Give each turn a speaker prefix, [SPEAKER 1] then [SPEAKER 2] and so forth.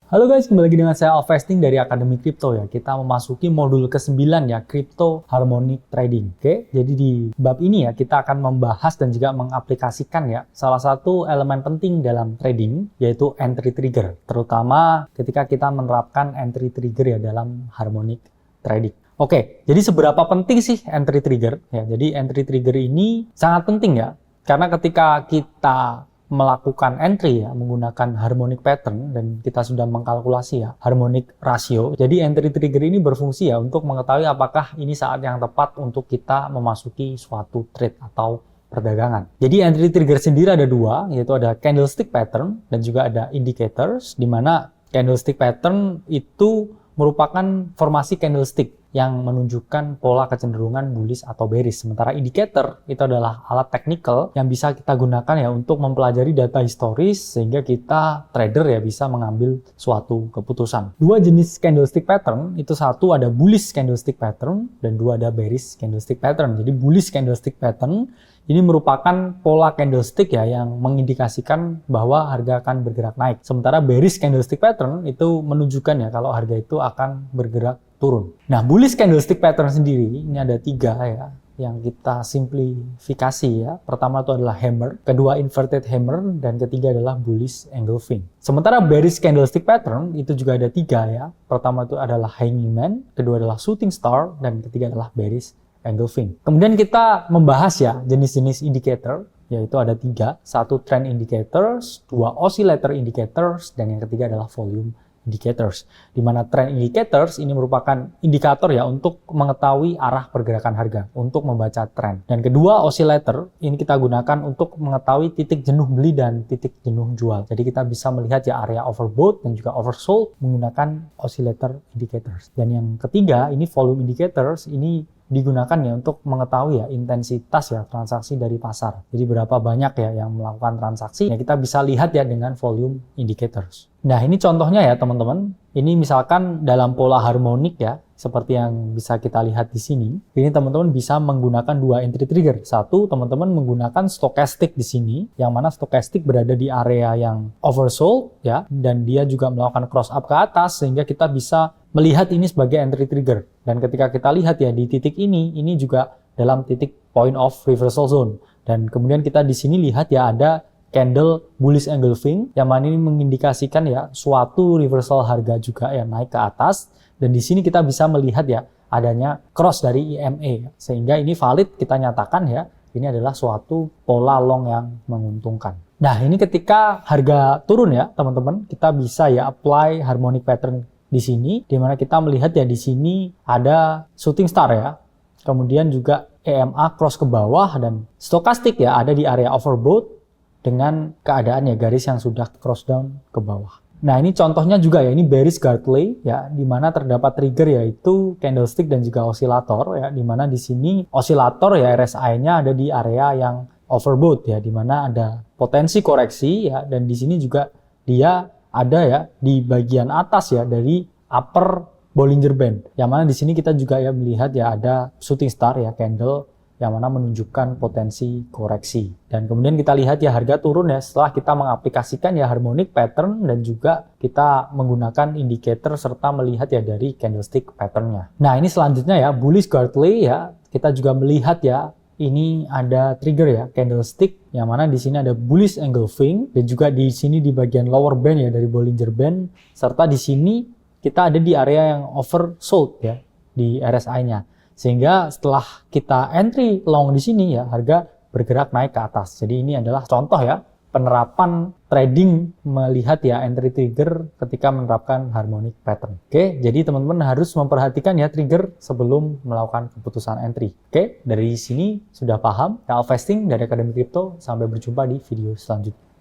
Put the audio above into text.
[SPEAKER 1] Halo guys, kembali lagi dengan saya Alvesting dari Akademi Kripto ya. Kita memasuki modul ke-9 ya, Crypto Harmonic Trading. Oke, jadi di bab ini ya kita akan membahas dan juga mengaplikasikan ya salah satu elemen penting dalam trading yaitu entry trigger. Terutama ketika kita menerapkan entry trigger ya dalam harmonic trading. Oke, jadi seberapa penting sih entry trigger? Ya, jadi entry trigger ini sangat penting ya. Karena ketika kita melakukan entry ya menggunakan harmonic pattern dan kita sudah mengkalkulasi ya harmonic ratio. Jadi entry trigger ini berfungsi ya untuk mengetahui apakah ini saat yang tepat untuk kita memasuki suatu trade atau perdagangan. Jadi entry trigger sendiri ada dua, yaitu ada candlestick pattern dan juga ada indicators, di mana candlestick pattern itu merupakan formasi candlestick yang menunjukkan pola kecenderungan bullish atau bearish. Sementara indicator itu adalah alat technical yang bisa kita gunakan ya untuk mempelajari data historis sehingga kita trader ya bisa mengambil suatu keputusan. Dua jenis candlestick pattern itu satu ada bullish candlestick pattern dan dua ada bearish candlestick pattern. Jadi bullish candlestick pattern ini merupakan pola candlestick ya yang mengindikasikan bahwa harga akan bergerak naik. Sementara bearish candlestick pattern itu menunjukkan ya kalau harga itu akan bergerak turun. Nah, bullish candlestick pattern sendiri ini ada tiga ya yang kita simplifikasi ya. Pertama itu adalah hammer, kedua inverted hammer, dan ketiga adalah bullish engulfing. Sementara bearish candlestick pattern itu juga ada tiga ya. Pertama itu adalah hanging man, kedua adalah shooting star, dan ketiga adalah bearish engulfing. Kemudian kita membahas ya jenis-jenis indicator, yaitu ada tiga. Satu trend indicators, dua oscillator indicators, dan yang ketiga adalah volume indicators. Di mana trend indicators ini merupakan indikator ya untuk mengetahui arah pergerakan harga, untuk membaca tren. Dan kedua oscillator ini kita gunakan untuk mengetahui titik jenuh beli dan titik jenuh jual. Jadi kita bisa melihat ya area overbought dan juga oversold menggunakan oscillator indicators. Dan yang ketiga ini volume indicators ini digunakan ya untuk mengetahui ya intensitas ya transaksi dari pasar. Jadi berapa banyak ya yang melakukan transaksi. Ya kita bisa lihat ya dengan volume indicators. Nah, ini contohnya ya teman-teman. Ini misalkan dalam pola harmonik ya, seperti yang bisa kita lihat di sini. Ini teman-teman bisa menggunakan dua entry trigger. Satu, teman-teman menggunakan stochastic di sini, yang mana stochastic berada di area yang oversold ya, dan dia juga melakukan cross up ke atas sehingga kita bisa melihat ini sebagai entry trigger. Dan ketika kita lihat ya di titik ini juga dalam titik point of reversal zone. Dan kemudian kita di sini lihat ya ada candle bullish engulfing yang mana ini mengindikasikan ya suatu reversal harga juga ya naik ke atas, dan di sini kita bisa melihat ya adanya cross dari EMA sehingga ini valid kita nyatakan ya ini adalah suatu pola long yang menguntungkan. Nah, ini ketika harga turun ya teman-teman, kita bisa ya apply harmonic pattern di sini, di mana kita melihat ya di sini ada shooting star ya, kemudian juga EMA cross ke bawah, dan stochastic ya ada di area overbought dengan keadaan ya garis yang sudah cross down ke bawah. Nah, ini contohnya juga ya, ini bearish Gartley ya, di mana terdapat trigger yaitu candlestick dan juga osilator ya, di mana di sini osilator ya RSI-nya ada di area yang overbought ya, di mana ada potensi koreksi ya, dan di sini juga dia ada ya di bagian atas ya dari upper Bollinger Band. Yang mana di sini kita juga ya melihat ya ada shooting star ya candle yang mana menunjukkan potensi koreksi. Dan kemudian kita lihat ya harga turun ya setelah kita mengaplikasikan ya harmonic pattern dan juga kita menggunakan indicator serta melihat ya dari candlestick pattern-nya. Nah, ini selanjutnya ya bullish Gartley ya, kita juga melihat ya ini ada trigger ya candlestick yang mana di sini ada bullish engulfing, dan juga di sini di bagian lower band ya dari Bollinger Band, serta di sini kita ada di area yang oversold ya di RSI-nya. Sehingga setelah kita entry long di sini ya harga bergerak naik ke atas. Jadi ini adalah contoh ya penerapan trading melihat ya entry trigger ketika menerapkan harmonic pattern. Oke, jadi teman-teman harus memperhatikan ya trigger sebelum melakukan keputusan entry. Oke, dari sini sudah paham. Alvesting dari Akademi Kripto. Sampai berjumpa di video selanjutnya.